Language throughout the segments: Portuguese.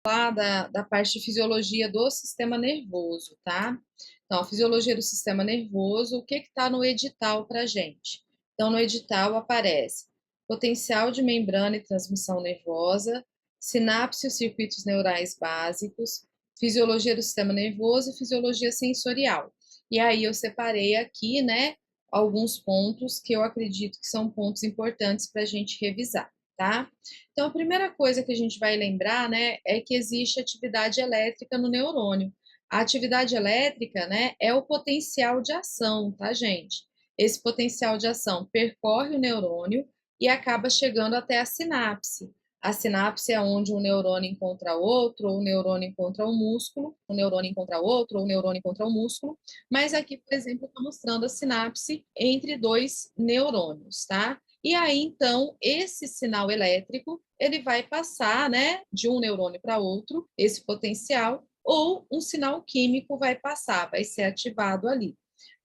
Falar da parte de fisiologia do sistema nervoso, tá? Então, a fisiologia do sistema nervoso, o que está no edital para a gente? Então, no edital aparece potencial de membrana e transmissão nervosa, sinapse e circuitos neurais básicos, fisiologia do sistema nervoso e fisiologia sensorial. E aí eu separei aqui, né, alguns pontos que eu acredito que são pontos importantes para a gente revisar, tá? Então, a primeira coisa que a gente vai lembrar, né, é que existe atividade elétrica no neurônio. A atividade elétrica, né, é o potencial de ação, tá, gente? Esse potencial de ação percorre o neurônio e acaba chegando até a sinapse. A sinapse é onde um neurônio encontra outro, ou o neurônio encontra o músculo, o neurônio encontra outro, ou o neurônio encontra o músculo. Mas aqui, por exemplo, está mostrando a sinapse entre dois neurônios, tá? E aí, então, esse sinal elétrico, ele vai passar, né, de um neurônio para outro, esse potencial, ou um sinal químico vai passar, vai ser ativado ali.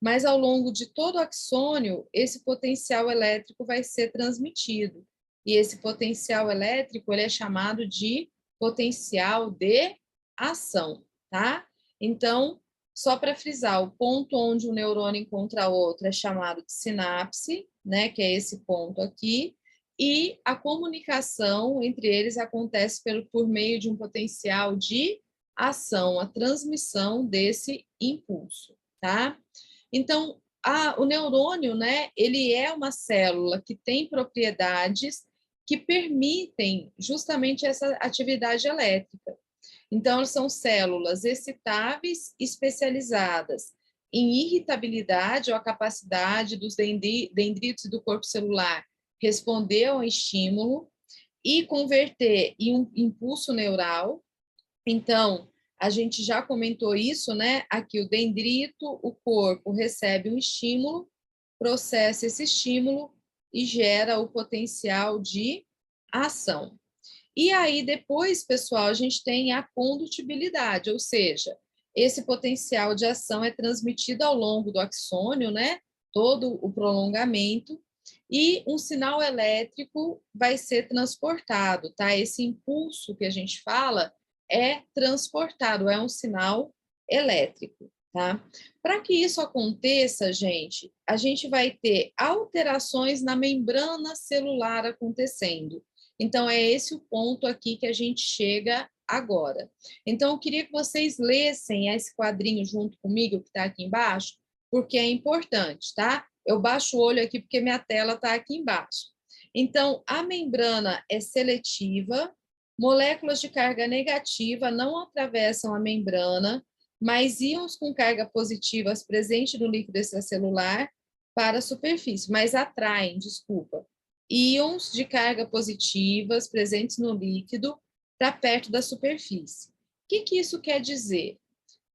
Mas ao longo de todo o axônio, esse potencial elétrico vai ser transmitido. E esse potencial elétrico, ele é chamado de potencial de ação, tá? Então, só para frisar, o ponto onde um neurônio encontra outro é chamado de sinapse, né, que é esse ponto aqui, e a comunicação entre eles acontece por meio de um potencial de ação, a transmissão desse impulso, tá? Então, o neurônio, né, ele é uma célula que tem propriedades que permitem justamente essa atividade elétrica. Então, são células excitáveis especializadas em irritabilidade ou a capacidade dos dendritos do corpo celular responder ao estímulo e converter em um impulso neural. Então, a gente já comentou isso, né? Aqui o dendrito, o corpo recebe um estímulo, processa esse estímulo e gera o potencial de ação. E aí, depois, pessoal, a gente tem a condutibilidade, ou seja, esse potencial de ação é transmitido ao longo do axônio, né? Todo o prolongamento, e um sinal elétrico vai ser transportado, tá? Esse impulso que a gente fala é transportado, é um sinal elétrico, tá? Para que isso aconteça, gente, a gente vai ter alterações na membrana celular acontecendo. Então, é esse o ponto aqui que a gente chega agora. Então, eu queria que vocês lessem esse quadrinho junto comigo, que está aqui embaixo, porque é importante, tá? Eu baixo o olho aqui porque minha tela está aqui embaixo. Então, a membrana é seletiva, moléculas de carga negativa não atravessam a membrana, mas íons com carga positivas presentes no líquido extracelular para a superfície, mas atraem, desculpa, íons de carga positivas presentes no líquido para perto da superfície. O que isso quer dizer?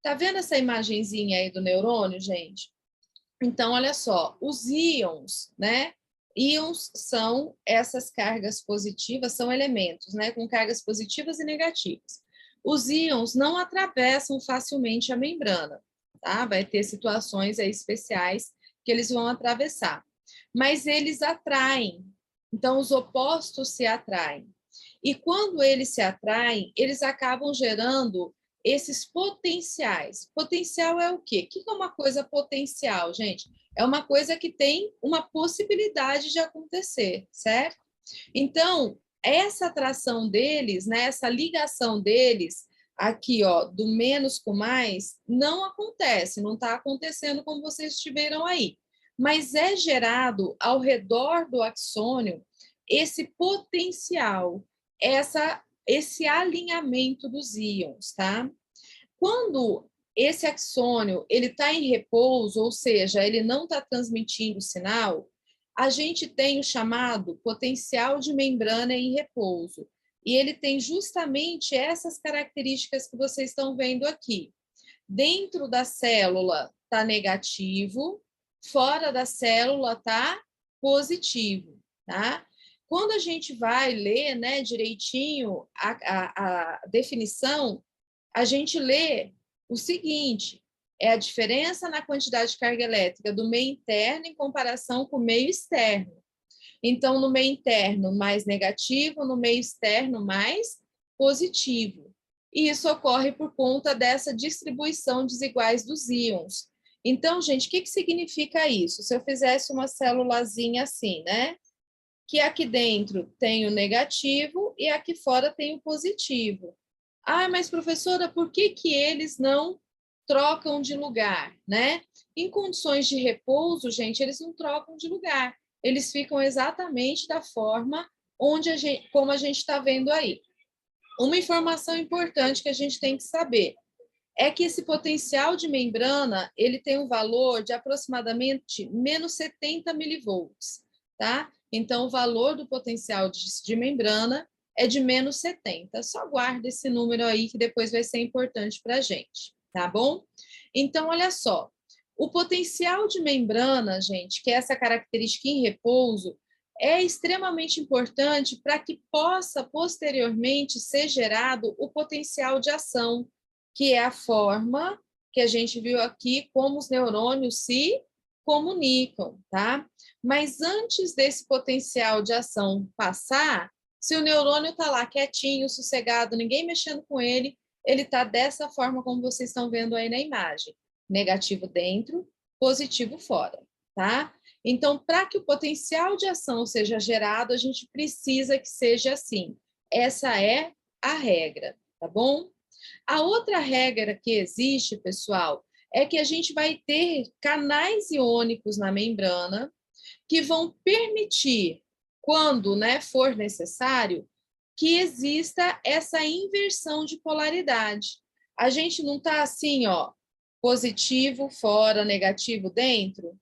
Tá vendo essa imagenzinha aí do neurônio, gente? Então, olha só, os íons, né? Íons são essas cargas positivas, são elementos, né? Com cargas positivas e negativas. Os íons não atravessam facilmente a membrana, tá? Vai ter situações aí especiais que eles vão atravessar. Mas eles atraem. Então, os opostos se atraem. E quando eles se atraem, eles acabam gerando esses potenciais. Potencial é o quê? O que é uma coisa potencial, gente? É uma coisa que tem uma possibilidade de acontecer, certo? Então, essa atração deles, né, essa ligação deles, aqui, ó, do menos com mais, não acontece, não está acontecendo como vocês estiveram aí. Mas é gerado ao redor do axônio esse potencial, esse alinhamento dos íons, tá? Quando esse axônio ele está em repouso, ou seja, ele não está transmitindo sinal, a gente tem o chamado potencial de membrana em repouso. E ele tem justamente essas características que vocês estão vendo aqui. Dentro da célula está negativo, fora da célula está positivo, tá? Quando a gente vai ler, né, direitinho a definição, a gente lê o seguinte: é a diferença na quantidade de carga elétrica do meio interno em comparação com o meio externo. Então, no meio interno, mais negativo, no meio externo, mais positivo. E isso ocorre por conta dessa distribuição desiguais dos íons. Então, gente, o que significa isso? Se eu fizesse uma célulazinha assim, né? Que aqui dentro tem o negativo e aqui fora tem o positivo. Ah, mas professora, por que eles não trocam de lugar, né? Em condições de repouso, gente, eles não trocam de lugar. Eles ficam exatamente da forma como a gente está vendo aí. Uma informação importante que a gente tem que saber é que esse potencial de membrana ele tem um valor de aproximadamente menos 70 milivolts, tá? Então, o valor do potencial de membrana é de menos 70. Só guarda esse número aí que depois vai ser importante para a gente, tá bom? Então, olha só, o potencial de membrana, gente, que é essa característica em repouso, é extremamente importante para que possa posteriormente ser gerado o potencial de ação, que é a forma que a gente viu aqui como os neurônios se comunicam, tá? Mas antes desse potencial de ação passar, se o neurônio está lá quietinho, sossegado, ninguém mexendo com ele, ele está dessa forma como vocês estão vendo aí na imagem. Negativo dentro, positivo fora, tá? Então, para que o potencial de ação seja gerado, a gente precisa que seja assim. Essa é a regra, tá bom? A outra regra que existe, pessoal, é que a gente vai ter canais iônicos na membrana que vão permitir, quando for necessário, que exista essa inversão de polaridade. A gente não está assim, ó, positivo fora, negativo dentro.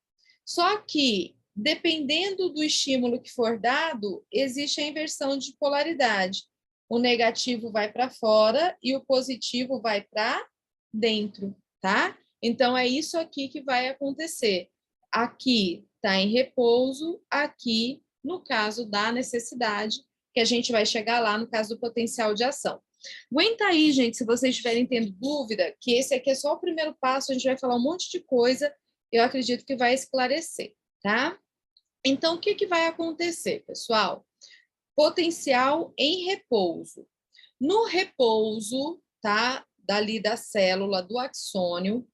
Só que, dependendo do estímulo que for dado, existe a inversão de polaridade. O negativo vai para fora e o positivo vai para dentro, tá? Então, é isso aqui que vai acontecer. Aqui está em repouso, aqui, no caso da necessidade, que a gente vai chegar lá no caso do potencial de ação. Aguenta aí, gente, se vocês estiverem tendo dúvida, que esse aqui é só o primeiro passo, a gente vai falar um monte de coisa, eu acredito que vai esclarecer, tá? Então, o que vai acontecer, pessoal? Potencial em repouso. No repouso, tá? Dali da célula, do axônio,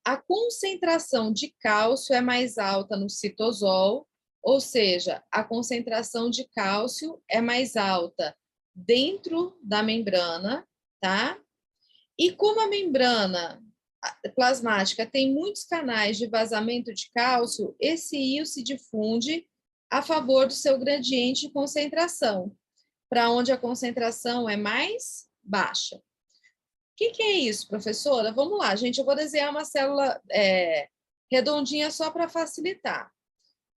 a concentração de cálcio é mais alta no citosol, ou seja, a concentração de cálcio é mais alta dentro da membrana, tá? E como a membrana plasmática tem muitos canais de vazamento de cálcio, esse íon se difunde a favor do seu gradiente de concentração, para onde a concentração é mais baixa. O que é isso, professora? Vamos lá, gente, eu vou desenhar uma célula redondinha só para facilitar.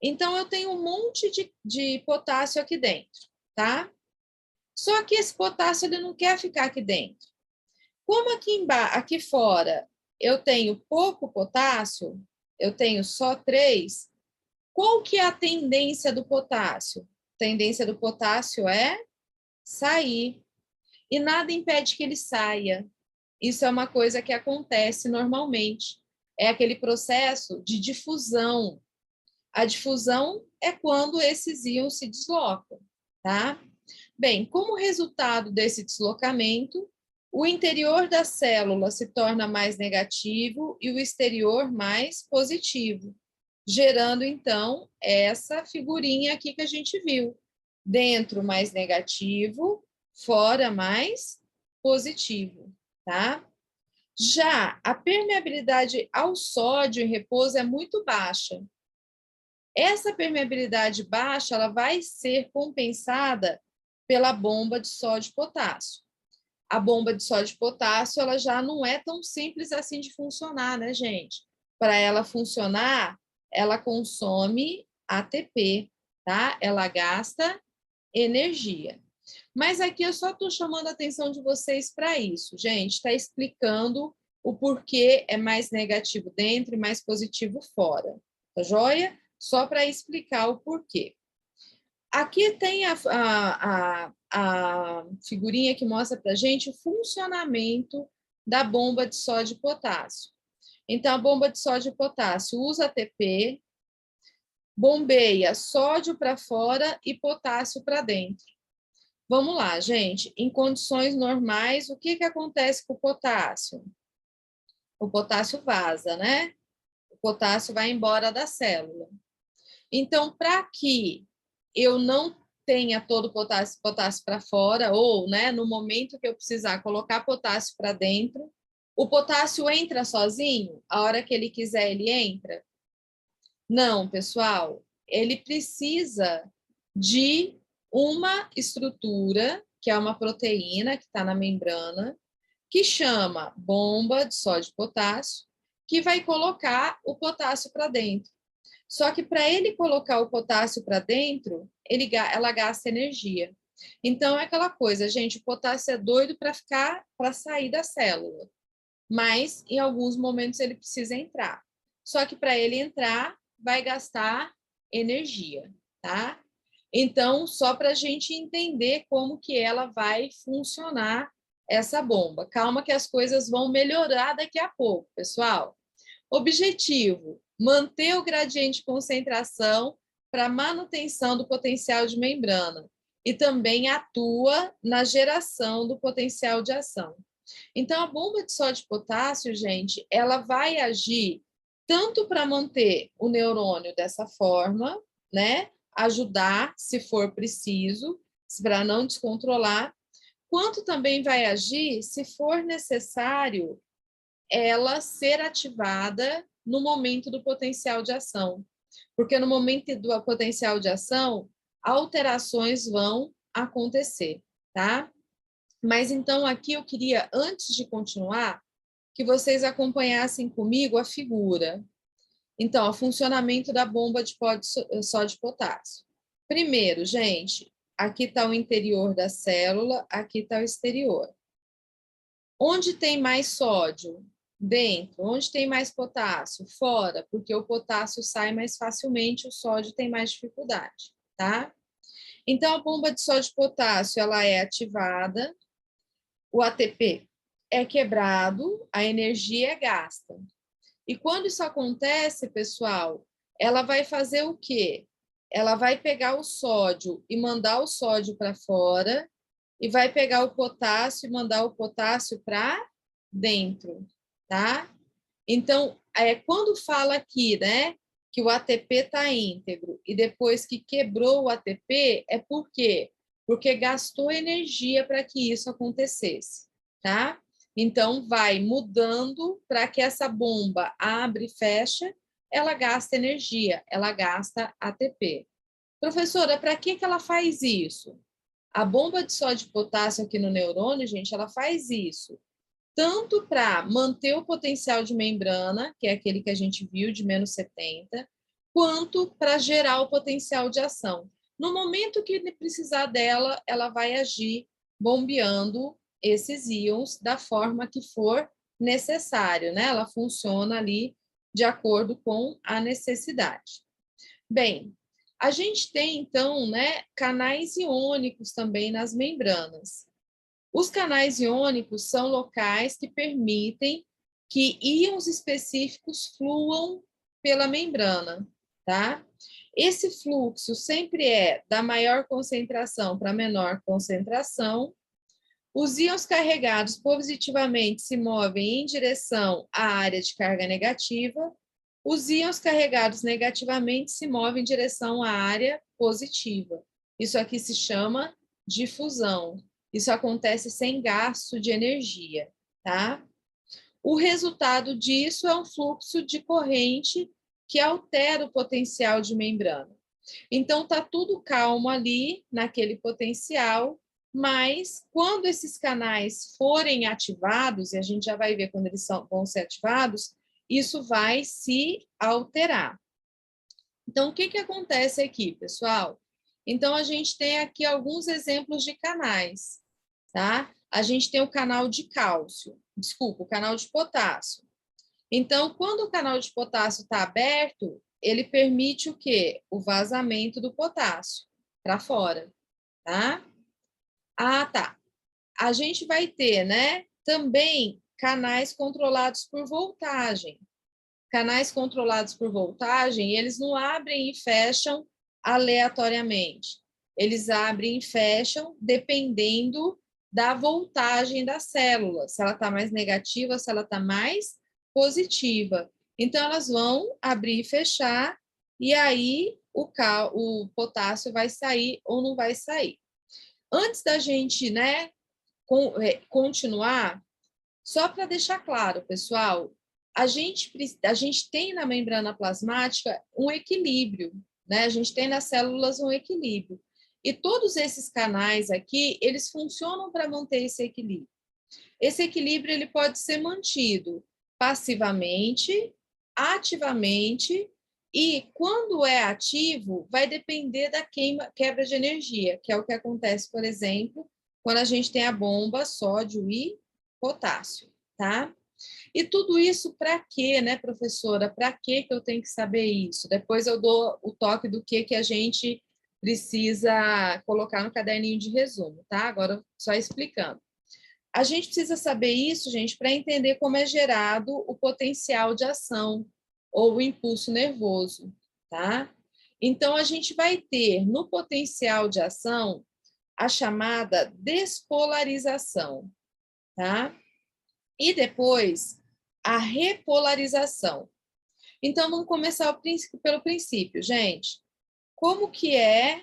Então, eu tenho um monte de potássio aqui dentro, tá? Só que esse potássio ele não quer ficar aqui dentro. Como aqui fora eu tenho pouco potássio, eu tenho só 3, qual que é a tendência do potássio? A tendência do potássio é sair. E nada impede que ele saia. Isso é uma coisa que acontece normalmente. É aquele processo de difusão. A difusão é quando esses íons se deslocam, tá? Bem, como resultado desse deslocamento, o interior da célula se torna mais negativo e o exterior mais positivo, gerando, então, essa figurinha aqui que a gente viu. Dentro mais negativo, fora mais positivo, tá? Já a permeabilidade ao sódio em repouso é muito baixa. Essa permeabilidade baixa ela vai ser compensada pela bomba de sódio e potássio. A bomba de sódio e potássio ela já não é tão simples assim de funcionar, né, gente? Para ela funcionar, ela consome ATP, tá? Ela gasta energia. Mas aqui eu só estou chamando a atenção de vocês para isso, gente. Está explicando o porquê é mais negativo dentro e mais positivo fora. Tá joia? Só para explicar o porquê. Aqui tem a figurinha que mostra para a gente o funcionamento da bomba de sódio e potássio. Então, a bomba de sódio e potássio usa ATP, bombeia sódio para fora e potássio para dentro. Vamos lá, gente. Em condições normais, o que acontece com o potássio? O potássio vaza, né? O potássio vai embora da célula. Então, para que eu não tenha todo o potássio para fora, ou, né, no momento que eu precisar colocar potássio para dentro, o potássio entra sozinho? A hora que ele quiser, ele entra? Não, pessoal. Ele precisa de uma estrutura, que é uma proteína que está na membrana, que chama bomba de sódio e potássio, que vai colocar o potássio para dentro. Só que para ele colocar o potássio para dentro, ela gasta energia. Então é aquela coisa, gente, o potássio é doido para sair da célula, mas em alguns momentos ele precisa entrar. Só que para ele entrar, vai gastar energia, tá? Então, só para a gente entender como que ela vai funcionar essa bomba. Calma que as coisas vão melhorar daqui a pouco, pessoal. Objetivo: manter o gradiente de concentração para manutenção do potencial de membrana e também atua na geração do potencial de ação. Então, a bomba de sódio e potássio, gente, ela vai agir tanto para manter o neurônio dessa forma, né? Ajudar, se for preciso, para não descontrolar, quanto também vai agir, se for necessário, ela ser ativada no momento do potencial de ação. Porque no momento do potencial de ação, alterações vão acontecer, tá? Mas então aqui eu queria, antes de continuar, que vocês acompanhassem comigo a figura. Então, o funcionamento da bomba de sódio e potássio. Primeiro, gente, aqui está o interior da célula, aqui está o exterior. Onde tem mais sódio? Dentro. Onde tem mais potássio? Fora, porque o potássio sai mais facilmente, o sódio tem mais dificuldade, tá? Então, a bomba de sódio e potássio, ela é ativada, o ATP é quebrado, a energia é gasta. E quando isso acontece, pessoal, ela vai fazer o quê? Ela vai pegar o sódio e mandar o sódio para fora, e vai pegar o potássio e mandar o potássio para dentro, tá? Então, quando fala aqui, né, que o ATP está íntegro e depois que quebrou o ATP, é por quê? Porque gastou energia para que isso acontecesse, tá? Então, vai mudando para que essa bomba abre e fecha, ela gasta energia, ela gasta ATP. Professora, para que ela faz isso? A bomba de sódio e potássio aqui no neurônio, gente, ela faz isso tanto para manter o potencial de membrana, que é aquele que a gente viu de menos 70, quanto para gerar o potencial de ação. No momento que ele precisar dela, ela vai agir bombeando esses íons da forma que for necessário, né? Ela funciona ali de acordo com a necessidade. Bem, a gente tem, então, né, canais iônicos também nas membranas. Os canais iônicos são locais que permitem que íons específicos fluam pela membrana, tá? Esse fluxo sempre é da maior concentração para a menor concentração. Os íons carregados positivamente se movem em direção à área de carga negativa. Os íons carregados negativamente se movem em direção à área positiva. Isso aqui se chama difusão. Isso acontece sem gasto de energia, tá? O resultado disso é um fluxo de corrente que altera o potencial de membrana. Então, tá tudo calmo ali, naquele potencial, mas quando esses canais forem ativados, e a gente já vai ver quando eles vão ser ativados, isso vai se alterar. Então, o que acontece aqui, pessoal? Então, a gente tem aqui alguns exemplos de canais, tá? A gente tem o canal de cálcio, desculpa, o canal de potássio. Então, quando o canal de potássio está aberto, ele permite o quê? O vazamento do potássio para fora, tá? Ah, tá. A gente vai ter, né, também canais controlados por voltagem. Canais controlados por voltagem, eles não abrem e fecham aleatoriamente. eles abrem e fecham dependendo da voltagem da célula, se ela está mais negativa, se ela está mais positiva. Então, elas vão abrir e fechar, e aí o potássio vai sair ou não vai sair. Antes da gente, né, continuar, só para deixar claro, pessoal, a gente tem na membrana plasmática um equilíbrio, né? A gente tem nas células um equilíbrio. E todos esses canais aqui, eles funcionam para manter esse equilíbrio. Esse equilíbrio ele pode ser mantido passivamente, ativamente, e quando é ativo, vai depender da quebra de energia, que é o que acontece, por exemplo, quando a gente tem a bomba sódio e potássio, tá? E tudo isso para quê, né, professora? Para que eu tenho que saber isso? Depois eu dou o toque do que a gente precisa colocar no caderninho de resumo, tá? Agora, só explicando. A gente precisa saber isso, gente, para entender como é gerado o potencial de ação ou o impulso nervoso, tá? Então, a gente vai ter no potencial de ação a chamada despolarização, tá? E depois a repolarização. Então, vamos começar pelo princípio, gente. Como que é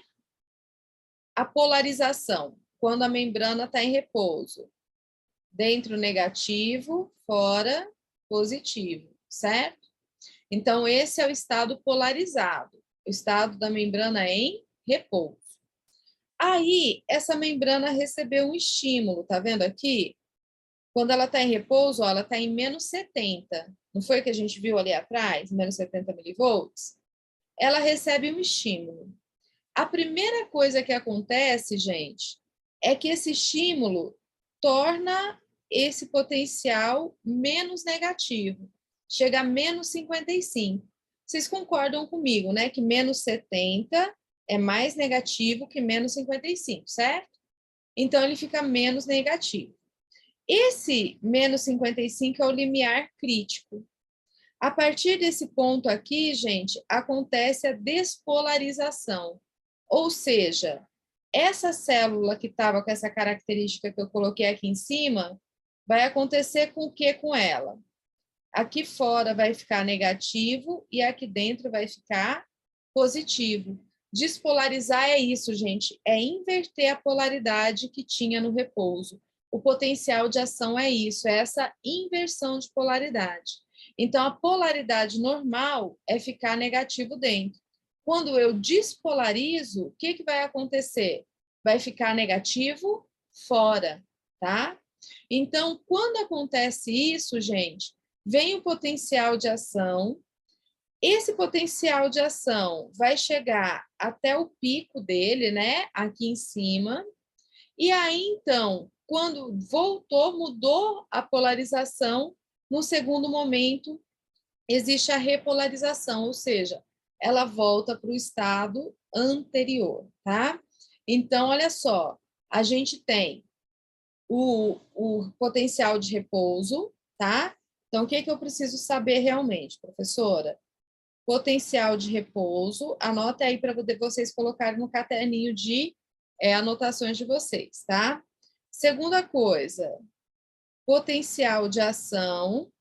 a polarização quando a membrana está em repouso? Dentro negativo, fora positivo, certo? Então, esse é o estado polarizado, o estado da membrana em repouso. Aí, essa membrana recebeu um estímulo, tá vendo aqui? Quando ela está em repouso, ó, ela está em menos 70. Não foi o que a gente viu ali atrás? Menos 70 milivolts? Ela recebe um estímulo. A primeira coisa que acontece, gente, é que esse estímulo torna esse potencial menos negativo. Chega a menos 55. Vocês concordam comigo, né? Que menos 70 é mais negativo que menos 55, certo? Então, ele fica menos negativo. Esse menos 55 é o limiar crítico. A partir desse ponto aqui, gente, acontece a despolarização. Ou seja, essa célula que estava com essa característica que eu coloquei aqui em cima, vai acontecer com o que com ela? Aqui fora vai ficar negativo e aqui dentro vai ficar positivo. Despolarizar é isso, gente, é inverter a polaridade que tinha no repouso. O potencial de ação é isso, é essa inversão de polaridade. Então, a polaridade normal é ficar negativo dentro. Quando eu despolarizo, o que vai acontecer? Vai ficar negativo fora, tá? Então, quando acontece isso, gente, vem o potencial de ação. Esse potencial de ação vai chegar até o pico dele, né? Aqui em cima. E aí, então, quando voltou, mudou a polarização, no segundo momento, existe a repolarização, ou seja, ela volta para o estado anterior, tá? Então, olha só, a gente tem o potencial de repouso, tá? Então, o que eu preciso saber realmente, professora? Potencial de repouso, anota aí para vocês colocarem no caderninho de anotações de vocês, tá? Segunda coisa, potencial de ação,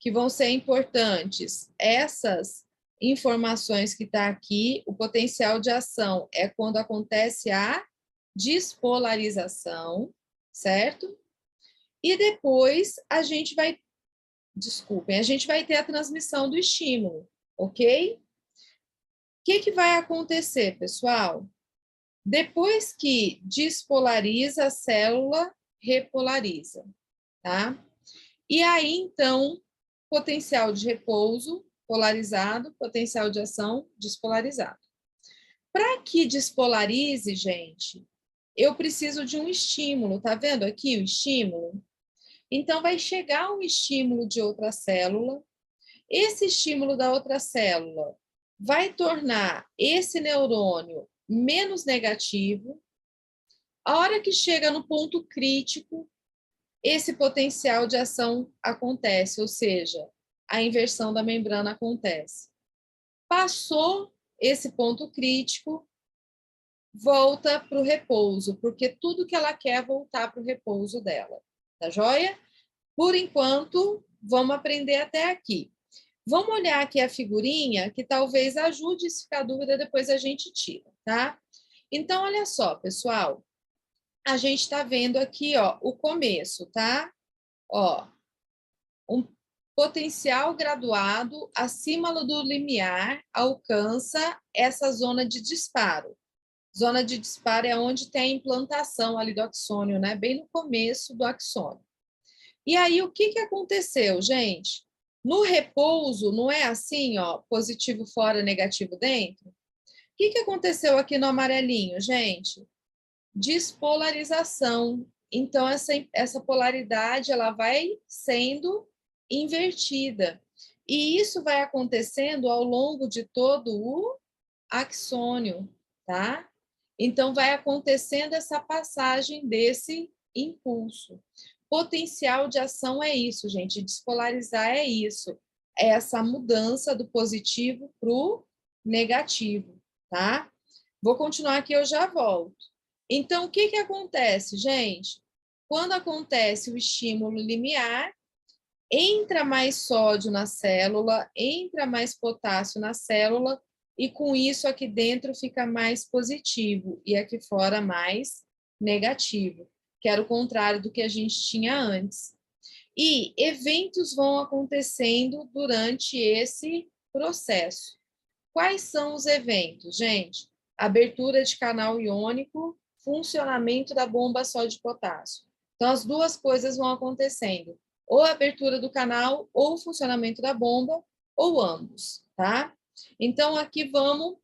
que vão ser importantes. Essas informações que está aqui, o potencial de ação é quando acontece a despolarização, certo? E depois a gente vai, desculpem, a gente vai ter a transmissão do estímulo, ok? O que vai acontecer, pessoal? Depois que despolariza a célula, repolariza, tá? E aí, então, potencial de repouso polarizado, potencial de ação despolarizado. Para que despolarize, gente, eu preciso de um estímulo, tá vendo aqui o estímulo? Então, vai chegar um estímulo de outra célula, esse estímulo da outra célula vai tornar esse neurônio menos negativo. A hora que chega no ponto crítico, esse potencial de ação acontece, ou seja, a inversão da membrana acontece. Passou esse ponto crítico, volta para o repouso, porque tudo que ela quer é voltar para o repouso dela. Tá joia? Por enquanto, vamos aprender até aqui. Vamos olhar aqui a figurinha, que talvez ajude, se ficar dúvida, depois a gente tira, tá? Então, olha só, pessoal. A gente está vendo aqui, ó, o começo, tá? Ó, um potencial graduado acima do limiar alcança essa zona de disparo. Zona de disparo é onde tem a implantação ali do axônio, né? Bem no começo do axônio. E aí, o que aconteceu, gente? No repouso, não é assim, ó, positivo fora, negativo dentro? O que aconteceu aqui no amarelinho, gente? Despolarização. Então, essa polaridade ela vai sendo invertida. E isso vai acontecendo ao longo de todo o axônio, tá? Então, vai acontecendo essa passagem desse impulso. Potencial de ação é isso, gente. Despolarizar é isso. É essa mudança do positivo para o negativo, tá? Vou continuar aqui, eu já volto. Então, o que acontece, gente? Quando acontece o estímulo limiar, entra mais sódio na célula, entra mais potássio na célula, e com isso aqui dentro fica mais positivo e aqui fora mais negativo, que era o contrário do que a gente tinha antes. E eventos vão acontecendo durante esse processo. Quais são os eventos, gente? Abertura de canal iônico, funcionamento da bomba sódio-potássio. Então, as duas coisas vão acontecendo. Ou a abertura do canal, ou o funcionamento da bomba, ou ambos, tá? Então, aqui vamos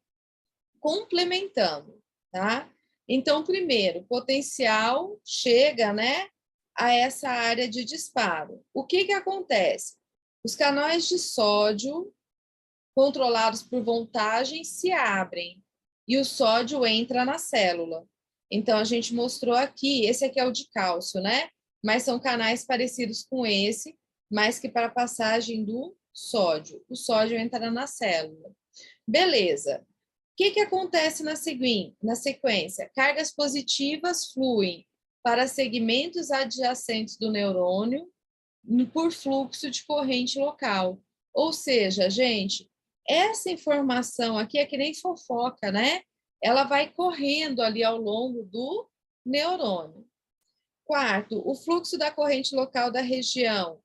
complementando, tá? Então, primeiro, potencial chega, né, a essa área de disparo. O que acontece? Os canais de sódio controlados por voltagem se abrem e o sódio entra na célula. Então, a gente mostrou aqui, esse aqui é o de cálcio, né? Mas são canais parecidos com esse, mas que para a passagem do sódio. O sódio entra na célula. Beleza. O que acontece na sequência? Cargas positivas fluem para segmentos adjacentes do neurônio por fluxo de corrente local. Ou seja, gente, essa informação aqui é que nem fofoca, né? Ela vai correndo ali ao longo do neurônio. Quarto, o fluxo da corrente local da região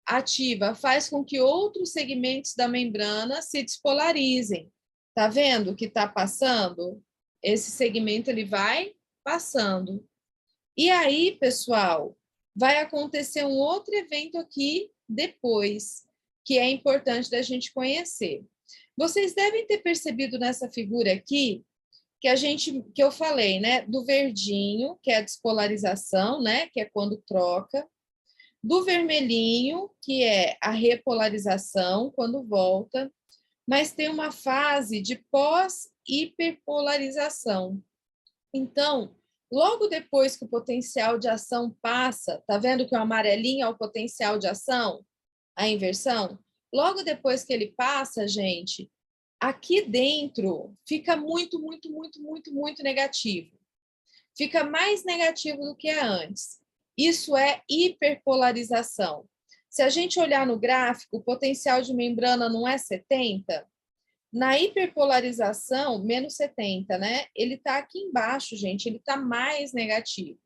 ativa faz com que outros segmentos da membrana se despolarizem. Tá vendo o que está passando? Esse segmento ele vai passando. E aí, pessoal, vai acontecer um outro evento aqui depois, que é importante da gente conhecer. Vocês devem ter percebido nessa figura aqui que eu falei, né, do verdinho, que é a despolarização, né, que é quando troca, do vermelhinho, que é a repolarização, quando volta, mas tem uma fase de pós-hiperpolarização. Então, logo depois que o potencial de ação passa, tá vendo que o amarelinho é o potencial de ação, a inversão? Logo depois que ele passa, gente, aqui dentro fica muito, muito, muito, muito, muito negativo. Fica mais negativo do que é antes. Isso é hiperpolarização. Se a gente olhar no gráfico, o potencial de membrana não é 70? Na hiperpolarização, menos 70, né? Ele está aqui embaixo, gente, ele está mais negativo.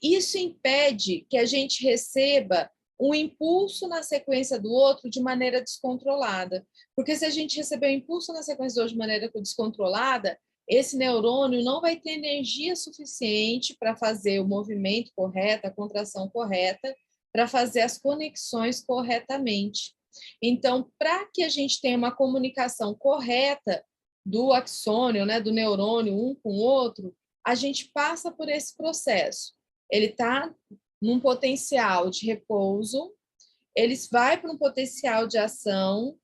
Isso impede que a gente receba um impulso na sequência do outro de maneira descontrolada. Porque se a gente receber um impulso na sequência do outro de maneira descontrolada, esse neurônio não vai ter energia suficiente para fazer o movimento correto, a contração correta, para fazer as conexões corretamente. Então, para que a gente tenha uma comunicação correta do axônio, né, do neurônio um com o outro, a gente passa por esse processo. Ele está num potencial de repouso, ele vai para um potencial de ação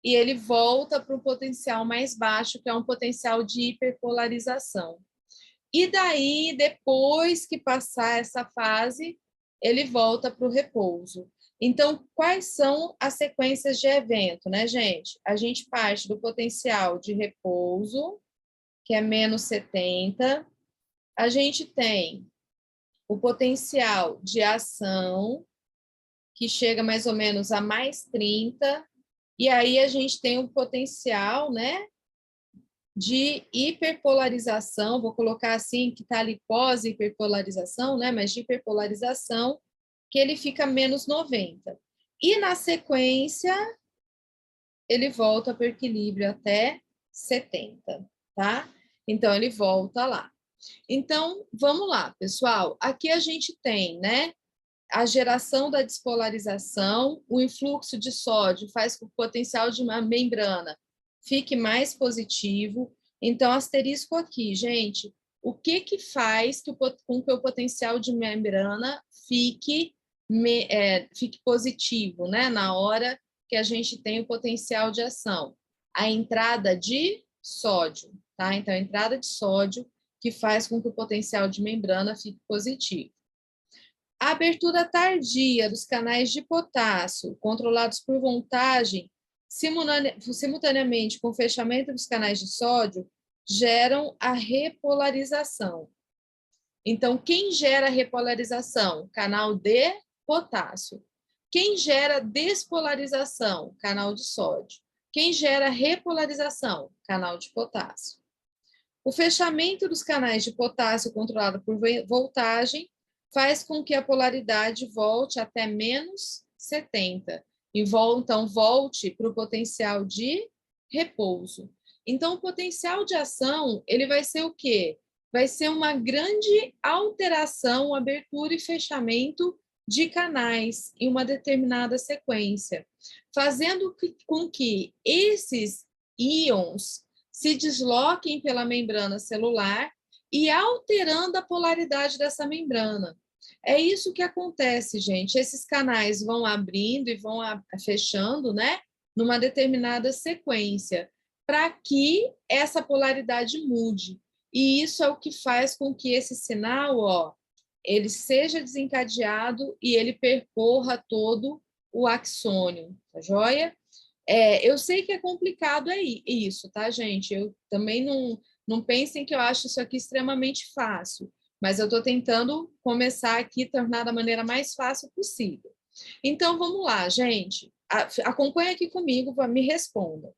e ele volta para um potencial mais baixo, que é um potencial de hiperpolarização. E daí, depois que passar essa fase, ele volta para o repouso. Então, quais são as sequências de evento, né, gente? A gente parte do potencial de repouso, que é menos 70. A gente tem o potencial de ação, que chega mais ou menos a mais 30. E aí a gente tem o potencial, né, de hiperpolarização, vou colocar assim, que está ali pós-hiperpolarização, né, mas de hiperpolarização, que ele fica menos 90. E na sequência, ele volta para o equilíbrio até 70, tá? Então, ele volta lá. Então, vamos lá, pessoal. Aqui a gente tem, né, a geração da despolarização, o influxo de sódio faz com que o potencial de uma membrana fique mais positivo. Então, asterisco aqui, gente, o que que faz com que o potencial de membrana fique positivo, né, na hora que a gente tem o potencial de ação? A entrada de sódio, tá? Então, a entrada de sódio que faz com que o potencial de membrana fique positivo. A abertura tardia dos canais de potássio, controlados por voltagem, simultaneamente com o fechamento dos canais de sódio, geram a repolarização. Então, quem gera a repolarização? Canal de potássio. Quem gera despolarização? Canal de sódio. Quem gera repolarização? Canal de potássio. O fechamento dos canais de potássio controlado por voltagem faz com que a polaridade volte até menos 70 e então volte para o potencial de repouso. Então, o potencial de ação, ele vai ser o quê? Vai ser uma grande alteração, abertura e fechamento de canais em uma determinada sequência, fazendo com que esses íons se desloquem pela membrana celular e alterando a polaridade dessa membrana. É isso que acontece, gente. Esses canais vão abrindo e vão fechando, né? Numa determinada sequência, para que essa polaridade mude. E isso é o que faz com que esse sinal, ó, ele seja desencadeado e ele percorra todo o axônio, tá joia? Eu sei que é complicado isso, tá, gente? Eu também não pensem que eu acho isso aqui extremamente fácil, mas eu estou tentando começar aqui, tornar da maneira mais fácil possível. Então, vamos lá, gente. Acompanha aqui comigo, me responda.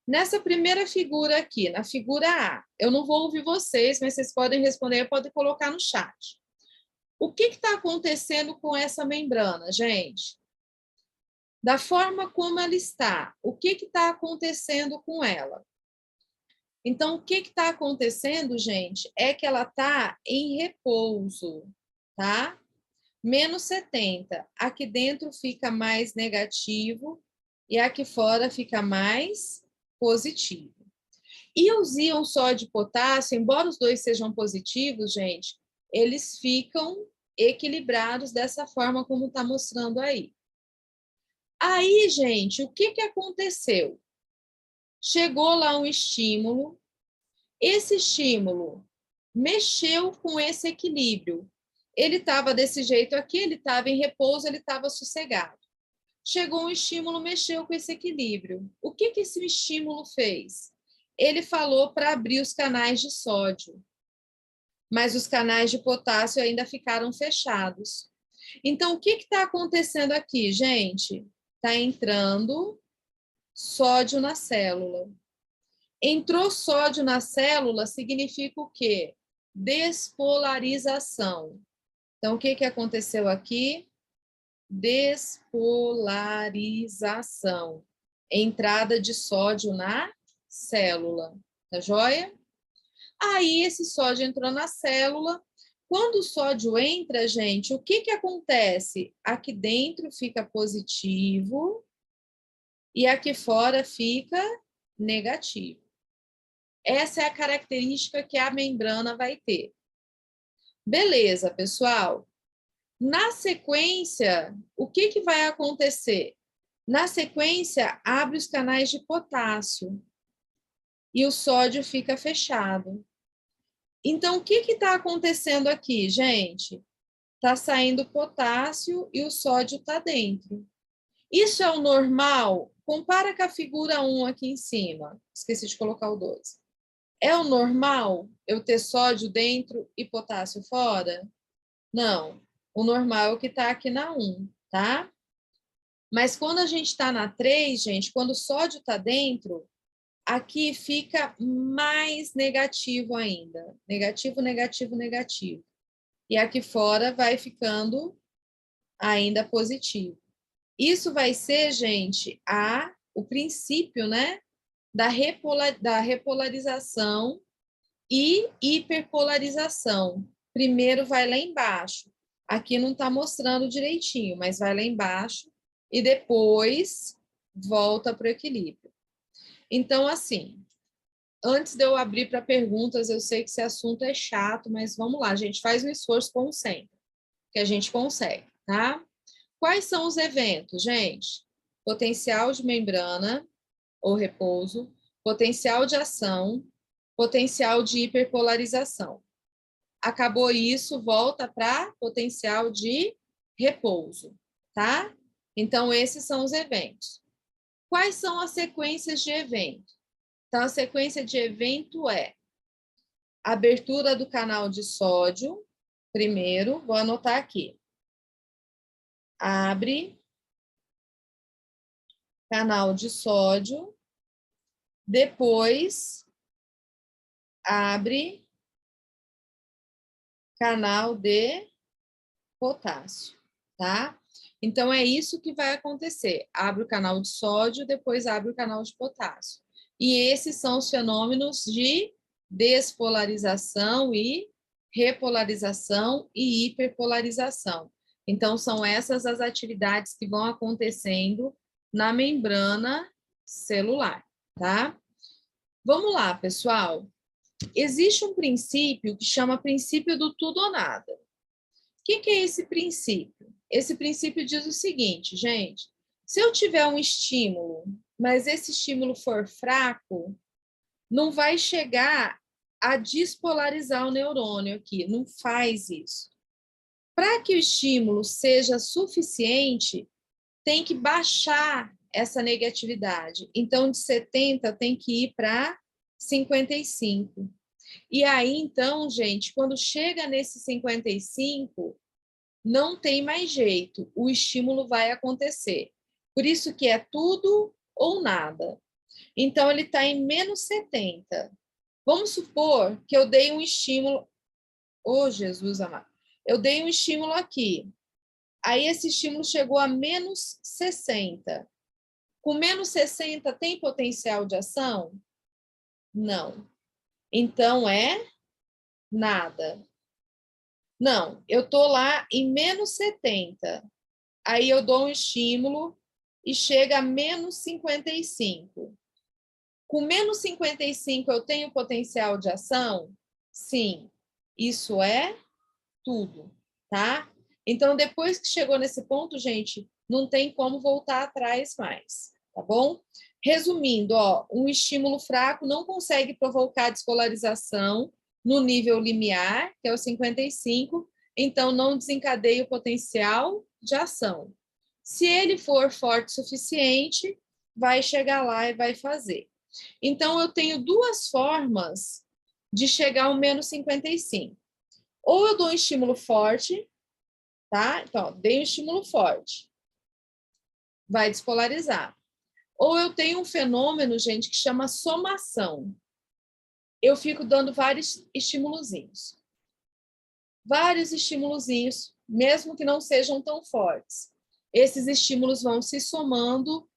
Nessa primeira figura aqui, na figura A, eu não vou ouvir vocês, mas vocês podem responder, podem colocar no chat. O que está acontecendo com essa membrana, gente? Da forma como ela está, o que está acontecendo com ela? Então, o que está acontecendo, gente, é que ela está em repouso, tá? Menos 70. Aqui dentro fica mais negativo e aqui fora fica mais positivo. E os íons sódio e potássio, embora os dois sejam positivos, gente, eles ficam equilibrados dessa forma como está mostrando aí. Aí, gente, o que aconteceu? Chegou lá um estímulo, esse estímulo mexeu com esse equilíbrio. Ele estava desse jeito aqui, ele estava em repouso, ele estava sossegado. Chegou um estímulo, mexeu com esse equilíbrio. O que esse estímulo fez? Ele falou para abrir os canais de sódio, mas os canais de potássio ainda ficaram fechados. Então, o que está acontecendo aqui, gente? Está entrando sódio na célula. Entrou sódio na célula significa o quê? Despolarização. Então, o que aconteceu aqui? Despolarização. Entrada de sódio na célula. Tá joia? Aí, esse sódio entrou na célula. Quando o sódio entra, gente, o que acontece? Aqui dentro fica positivo e aqui fora fica negativo. Essa é a característica que a membrana vai ter. Beleza, pessoal? Na sequência, o que vai acontecer? Na sequência, abre os canais de potássio e o sódio fica fechado. Então, o que está acontecendo aqui, gente? Está saindo potássio e o sódio está dentro. Isso é o normal? Compara com a figura 1 aqui em cima. Esqueci de colocar o 12. É o normal eu ter sódio dentro e potássio fora? Não. O normal é o que está aqui na 1, tá? Mas quando a gente está na 3, gente, quando o sódio está dentro, aqui fica mais negativo ainda. Negativo, negativo, negativo. E aqui fora vai ficando ainda positivo. Isso vai ser, gente, o princípio, né, da repolarização e hiperpolarização. Primeiro vai lá embaixo. Aqui não está mostrando direitinho, mas vai lá embaixo e depois volta para o equilíbrio. Então, assim, antes de eu abrir para perguntas, eu sei que esse assunto é chato, mas vamos lá, a gente faz um esforço como sempre, que a gente consegue, tá? Quais são os eventos, gente? Potencial de membrana ou repouso, potencial de ação, potencial de hiperpolarização. Acabou isso, volta para potencial de repouso, tá? Então, esses são os eventos. Quais são as sequências de evento? Então, a sequência de evento é abertura do canal de sódio, primeiro, vou anotar aqui. Abre canal de sódio, depois abre canal de potássio, tá? Então, é isso que vai acontecer. Abre o canal de sódio, depois abre o canal de potássio. E esses são os fenômenos de despolarização e repolarização e hiperpolarização. Então, são essas as atividades que vão acontecendo na membrana celular, tá? Vamos lá, pessoal. Existe um princípio que chama princípio do tudo ou nada. O que é esse princípio? Esse princípio diz o seguinte, gente, se eu tiver um estímulo, mas esse estímulo for fraco, não vai chegar a despolarizar o neurônio aqui, não faz isso. Para que o estímulo seja suficiente, tem que baixar essa negatividade. Então, de 70 tem que ir para 55. E aí, então, gente, quando chega nesse 55, não tem mais jeito, o estímulo vai acontecer. Por isso que é tudo ou nada. Então, ele está em menos 70. Vamos supor que eu dei um estímulo. Oh, Jesus amado. Eu dei um estímulo aqui. Aí, esse estímulo chegou a menos 60. Com menos 60, tem potencial de ação? Não. Então, é nada. Não, eu estou lá em menos 70. Aí eu dou um estímulo e chega a menos 55. Com menos 55 eu tenho potencial de ação? Sim, isso é tudo, tá? Então, depois que chegou nesse ponto, gente, não tem como voltar atrás mais, tá bom? Resumindo, ó, um estímulo fraco não consegue provocar despolarização no nível limiar, que é o 55, então não desencadeia o potencial de ação. Se ele for forte o suficiente, vai chegar lá e vai fazer. Então, eu tenho duas formas de chegar ao menos 55. Ou eu dou um estímulo forte, tá? Então, dei um estímulo forte, vai despolarizar. Ou eu tenho um fenômeno, gente, que chama somação. Eu fico dando vários estimulozinhos. Vários estimulozinhos, mesmo que não sejam tão fortes. Esses estímulos vão se somando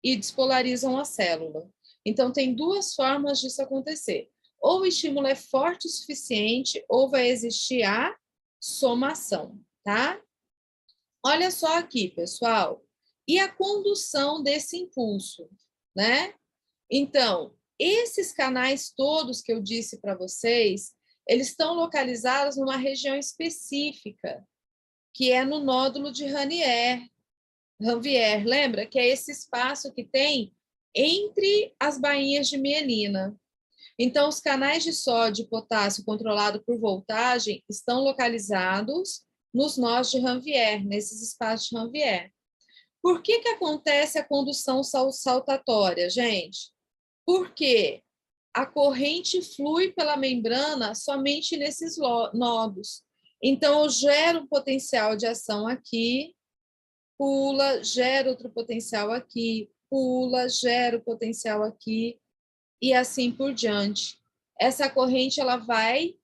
e despolarizam a célula. Então, tem duas formas disso acontecer. Ou o estímulo é forte o suficiente, ou vai existir a somação, tá? Olha só aqui, pessoal. E a condução desse impulso, né? Então, esses canais todos que eu disse para vocês, eles estão localizados numa região específica, que é no nódulo de Ranvier, lembra? Que é esse espaço que tem entre as bainhas de mielina. Então, os canais de sódio e potássio controlados por voltagem estão localizados nos nós de Ranvier, nesses espaços de Ranvier. Por que acontece a condução saltatória, gente? Porque a corrente flui pela membrana somente nesses nodos. Então, eu gero um potencial de ação aqui, pula, gera outro potencial aqui, pula, gera o potencial aqui, e assim por diante. Essa corrente ela vai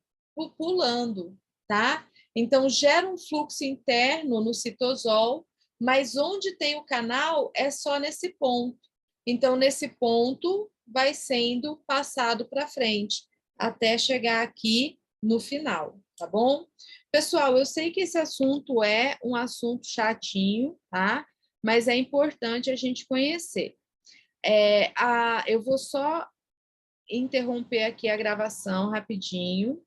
pulando, tá? Então, gera um fluxo interno no citosol, mas onde tem o canal é só nesse ponto. Então, nesse ponto, vai sendo passado para frente, até chegar aqui no final, tá bom? Pessoal, eu sei que esse assunto é um assunto chatinho, tá? Mas é importante a gente conhecer. Eu vou só interromper aqui a gravação rapidinho.